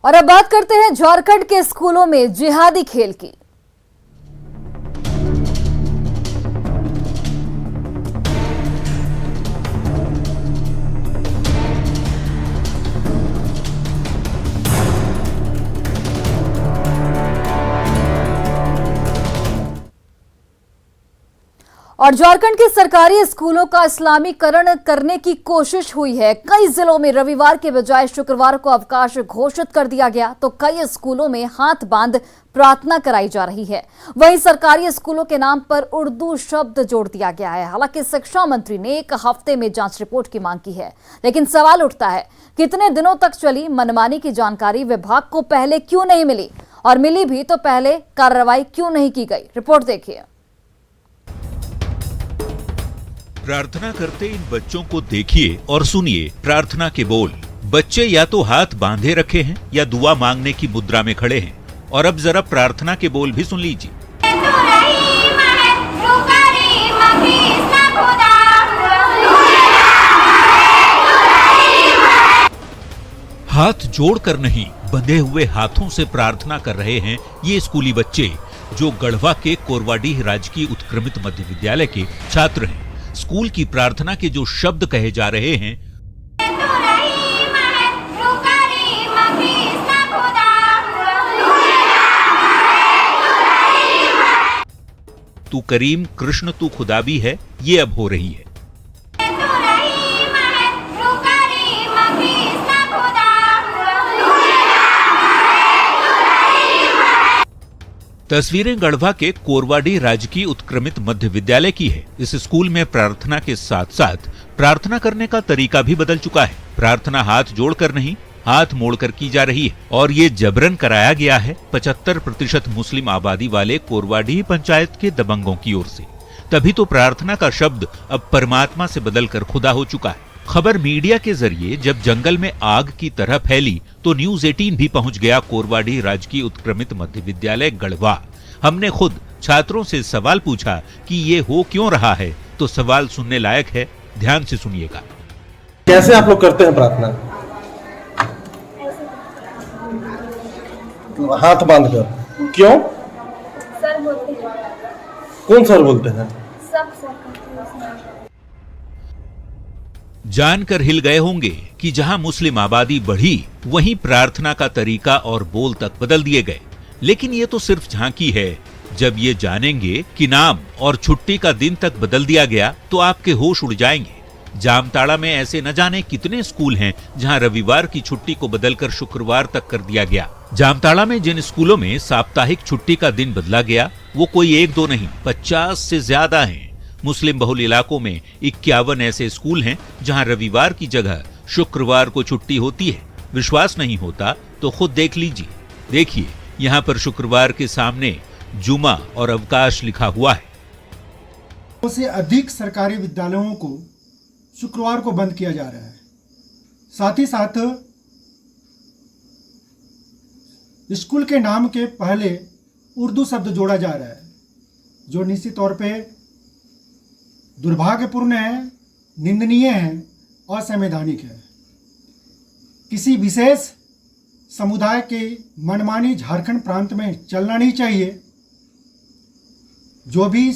और अब बात करते हैं झारखंड के स्कूलों में जिहादी खेल की। और झारखंड के सरकारी स्कूलों का इस्लामीकरण करने की कोशिश हुई है। कई जिलों में रविवार के बजाय शुक्रवार को अवकाश घोषित कर दिया गया, तो कई स्कूलों में हाथ बांध प्रार्थना कराई जा रही है। वहीं सरकारी स्कूलों के नाम पर उर्दू शब्द जोड़ दिया गया है। हालांकि शिक्षा मंत्री ने 1 हफ्ते में जांच रिपोर्ट की मांग की है, लेकिन सवाल उठता है कितने दिनों तक चली मनमानी की जानकारी विभाग को पहले क्यों नहीं मिली, और मिली भी तो पहले कार्रवाई क्यों नहीं की गई। रिपोर्ट देखिए। प्रार्थना करते इन बच्चों को देखिए और सुनिए प्रार्थना के बोल। बच्चे या तो हाथ बांधे रखे हैं या दुआ मांगने की मुद्रा में खड़े हैं। और अब जरा प्रार्थना के बोल भी सुन लीजिए। हाथ जोड़कर नहीं, बंधे हुए हाथों से प्रार्थना कर रहे हैं ये स्कूली बच्चे, जो गढ़वा के कोरवाडीह राजकीय उत्क्रमित मध्य विद्यालय के छात्र हैं। स्कूल की प्रार्थना के जो शब्द कहे जा रहे हैं, तू करीम कृष्ण तू खुदा भी है, ये अब हो रही है। तस्वीरें गढ़वा के कोरवाडीह राजकीय उत्क्रमित मध्य विद्यालय की है। इस स्कूल में प्रार्थना के साथ साथ प्रार्थना करने का तरीका भी बदल चुका है। प्रार्थना हाथ जोड़कर नहीं, हाथ मोड़कर की जा रही है, और ये जबरन कराया गया है 75% मुस्लिम आबादी वाले कोरवाडीह पंचायत के दबंगों की ओर से। तभी तो प्रार्थना का शब्द अब परमात्मा से बदलकर खुदा हो चुका है। खबर मीडिया के जरिए जब जंगल में आग की तरह फैली, तो न्यूज 18 भी पहुंच गया कोरवाडीह राजकीय उत्क्रमित मध्य विद्यालय गढ़वा। हमने खुद छात्रों से सवाल पूछा कि ये हो क्यों रहा है, तो सवाल सुनने लायक है, ध्यान से सुनिएगा। कैसे आप लोग करते हैं प्रार्थना? हाथ बांधकर। क्यों? सर बोलते हैं। कौन सर बोलते हैं? सब सर करते हैं। जानकर हिल गए होंगे कि जहां मुस्लिम आबादी बढ़ी, वहीं प्रार्थना का तरीका और बोल तक बदल दिए गए। लेकिन ये तो सिर्फ झांकी है। जब ये जानेंगे कि नाम और छुट्टी का दिन तक बदल दिया गया, तो आपके होश उड़ जाएंगे। जामताड़ा में ऐसे न जाने कितने स्कूल हैं जहां रविवार की छुट्टी को बदलकर शुक्रवार तक कर दिया गया। जामताड़ा में जिन स्कूलों में साप्ताहिक छुट्टी का दिन बदला गया, वो कोई 1-2 नहीं, 50 से ज्यादा हैं। मुस्लिम बहुल इलाकों में 51 ऐसे स्कूल हैं जहां रविवार की जगह शुक्रवार को छुट्टी होती है। विश्वास नहीं होता तो खुद देख लीजिए। देखिए, यहाँ पर शुक्रवार के सामने जुमा और अवकाश लिखा हुआ है। से अधिक सरकारी विद्यालयों को शुक्रवार को बंद किया जा रहा है। साथ ही साथ स्कूल के नाम के पहले उर्दू शब्द जोड़ा जा रहा है, जो निश्चित तौर पे दुर्भाग्यपूर्ण है, निंदनीय है, असंवैधानिक है। किसी विशेष समुदाय के मनमानी झारखंड प्रांत में चलना नहीं चाहिए। जो भी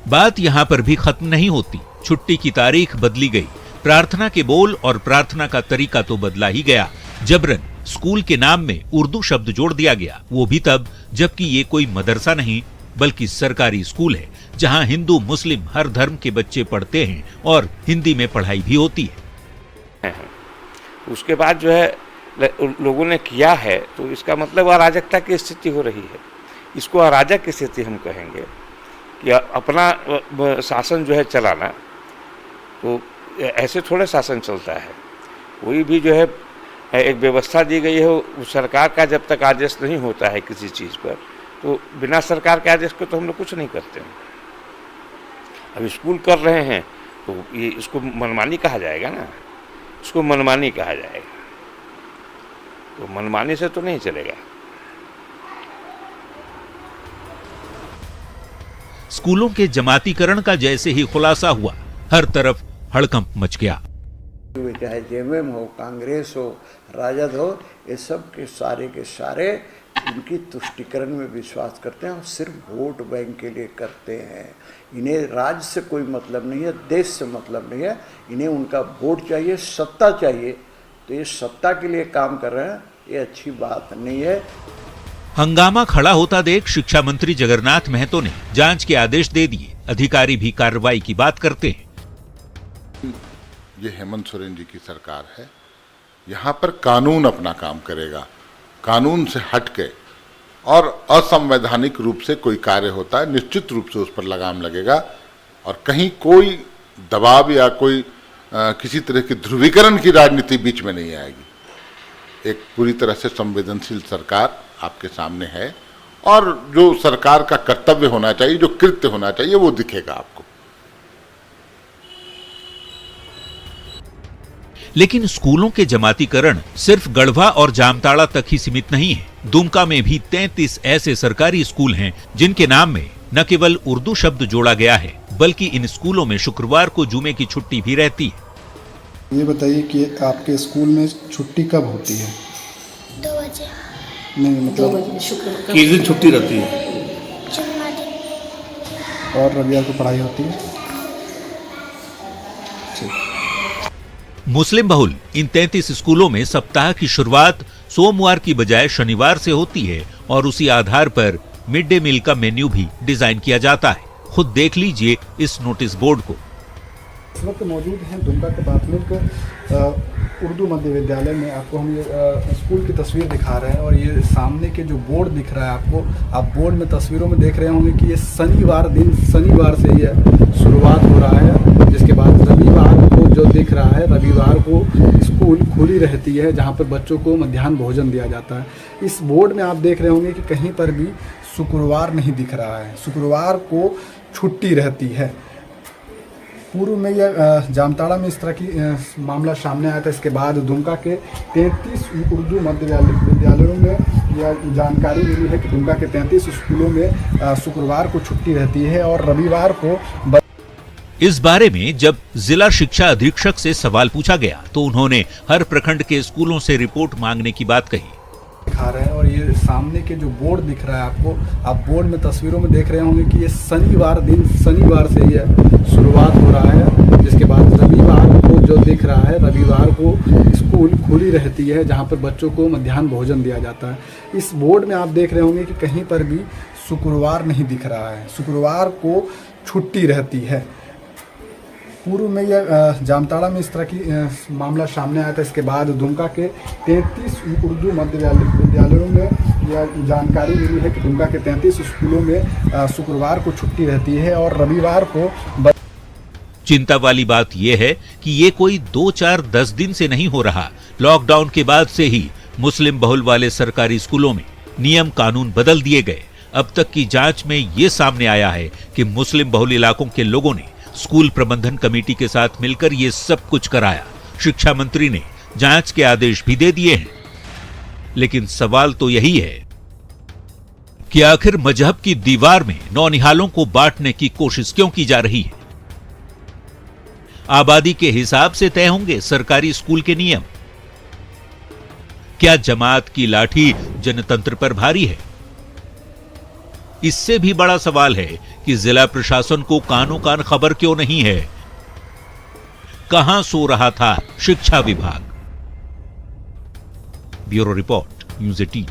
बात यहां पर भी खत्म नहीं होती। छुट्टी की तारीख बदली गई, प्रार्थना के बोल और प्रार्थना का तरीका तो बदला ही गया। जबरन स्कूल के नाम में उर्दू शब्द जोड़ दिया गया, वो भी तब जबकि ये कोई मदरसा नहीं बल्कि सरकारी स्कूल है, जहां हिंदू मुस्लिम हर धर्म के बच्चे पढ़ते हैं और हिंदी में पढ़ाई भी होती है। उसके बाद जो है लोगों ने किया है, तो इसका मतलब अराजकता की स्थिति हो रही है। इसको अराजक की स्थिति हम कहेंगे कि अपना शासन जो है चलाना, तो ऐसे थोड़े शासन चलता है। कोई भी जो है एक व्यवस्था दी गई है, सरकार का जब तक आदेश नहीं होता है किसी चीज़ पर, तो बिना सरकार के आदेश के तो हम लोग कुछ नहीं करते हैं। अब स्कूल कर रहे हैं तो ये इसको मनमानी कहा जाएगा ना, इसको मनमानी कहा जाएगा। तो मनमानी से तो नहीं चलेगा। स्कूलों के जमातीकरण का जैसे ही खुलासा हुआ, हर तरफ हड़कंप मच गया। चाहे जेएमएम हो, कांग्रेस हो, राजद हो, ये सब के सारे इनकी तुष्टीकरण में विश्वास करते हैं और सिर्फ वोट बैंक के लिए करते हैं। इन्हें राज्य से कोई मतलब नहीं है, देश से मतलब नहीं है, इन्हें उनका वोट चाहिए, सत्ता चाहिए। तो ये सत्ता के लिए काम कर रहे हैं, ये अच्छी बात नहीं है। हंगामा खड़ा होता देख शिक्षा मंत्री जगन्नाथ महतो ने जांच के आदेश दे दिए। अधिकारी भी कार्रवाई की बात करते हैं। ये हेमंत सोरेन जी की सरकार है, यहाँ पर कानून अपना काम करेगा। कानून से हटके और असंवैधानिक रूप से कोई कार्य होता है, निश्चित रूप से उस पर लगाम लगेगा और कहीं कोई दबाव या कोई किसी तरह की ध्रुवीकरण की राजनीति बीच में नहीं आएगी। एक पूरी तरह से संवेदनशील सरकार आपके सामने है और जो सरकार का कर्तव्य होना चाहिए, जो कृत्य होना चाहिए, वो दिखेगा आपको। लेकिन स्कूलों के जमातीकरण सिर्फ गढ़वा और जामताड़ा तक ही सीमित नहीं है। दुमका में भी 33 ऐसे सरकारी स्कूल हैं जिनके नाम में न केवल उर्दू शब्द जोड़ा गया है, बल्कि इन स्कूलों में शुक्रवार को जुमे की छुट्टी भी रहती है। ये बताइए कि आपके स्कूल में छुट्टी कब होती है? 2 बजे। नहीं, मतलब किस दिन छुट्टी रहती है? जुम्मा दिन। और रविवार को पढ़ाई होती है? ठीक। मुस्लिम बहुल इन 33 स्कूलों में सप्ताह की शुरुआत सोमवार की बजाय शनिवार से होती है और उसी आधार पर मिड डे मील का मेन्यू भी डिजाइन किया जाता है। खुद देख लीजिए इस नोटिस बोर्ड को। इस वक्त मौजूद हैं दुमका के प्राथमिक उर्दू मध्य विद्यालय में। आपको हम ये स्कूल की तस्वीर दिखा रहे हैं और ये सामने के जो बोर्ड दिख रहा है आपको, आप बोर्ड में तस्वीरों में देख रहे होंगे कि ये शनिवार से ये शुरुआत हो रहा है, जिसके बाद रविवार को जो दिख रहा है, रविवार को स्कूल खुली रहती है जहाँ पर बच्चों को मध्याह्न भोजन दिया जाता है। इस बोर्ड में आप देख रहे होंगे कि कहीं पर भी शुक्रवार नहीं दिख रहा है, शुक्रवार को छुट्टी रहती है। पूर्व में यह जामताड़ा में इस तरह की मामला सामने आया था। इसके बाद दुमका के 33 उर्दू मध्य विद्यालयों में यह जानकारी मिली है कि दुमका के 33 स्कूलों में शुक्रवार को छुट्टी रहती है और रविवार को। इस बारे में जब जिला शिक्षा अधीक्षक से सवाल पूछा गया तो उन्होंने हर प्रखंड के स्कूलों से रिपोर्ट मांगने की बात कही। दिखा रहे हैं और ये सामने के जो बोर्ड दिख रहा है आपको, आप बोर्ड में तस्वीरों में देख रहे होंगे कि ये शनिवार से ये शुरुआत हो रहा है, जिसके बाद रविवार को जो दिख रहा है, रविवार को स्कूल खुली रहती है जहाँ पर बच्चों को मध्याह्न भोजन दिया जाता है। इस बोर्ड में आप देख रहे होंगे कि कहीं पर भी शुक्रवार नहीं दिख रहा है, शुक्रवार को छुट्टी रहती है। पूर्व में यह जामताड़ा में इस तरह की मामला सामने आया था। इसके बाद दुमका के 33 उर्दू मध्य विद्यालयों में यह जानकारी मिली है कि दुमका के 33 स्कूलों में शुक्रवार को छुट्टी रहती है और रविवार को। चिंता वाली बात यह है कि ये कोई 2-4-10 दिन से नहीं हो रहा। लॉकडाउन के बाद से ही मुस्लिम बहुल वाले सरकारी स्कूलों में नियम कानून बदल दिए गए। अब तक की जांच में ये सामने आया है कि मुस्लिम बहुल इलाकों के लोगों ने स्कूल प्रबंधन कमेटी के साथ मिलकर ये सब कुछ कराया। शिक्षा मंत्री ने जांच के आदेश भी दे दिए हैं। लेकिन सवाल तो यही है कि आखिर मजहब की दीवार में नौनिहालों को बांटने की कोशिश क्यों की जा रही है? आबादी के हिसाब से तय होंगे सरकारी स्कूल के नियम। क्या जमात की लाठी जनतंत्र पर भारी है? इससे भी बड़ा सवाल है कि जिला प्रशासन को कानो कान खबर क्यों नहीं है? कहां सो रहा था शिक्षा विभाग? Bureau report, news 18।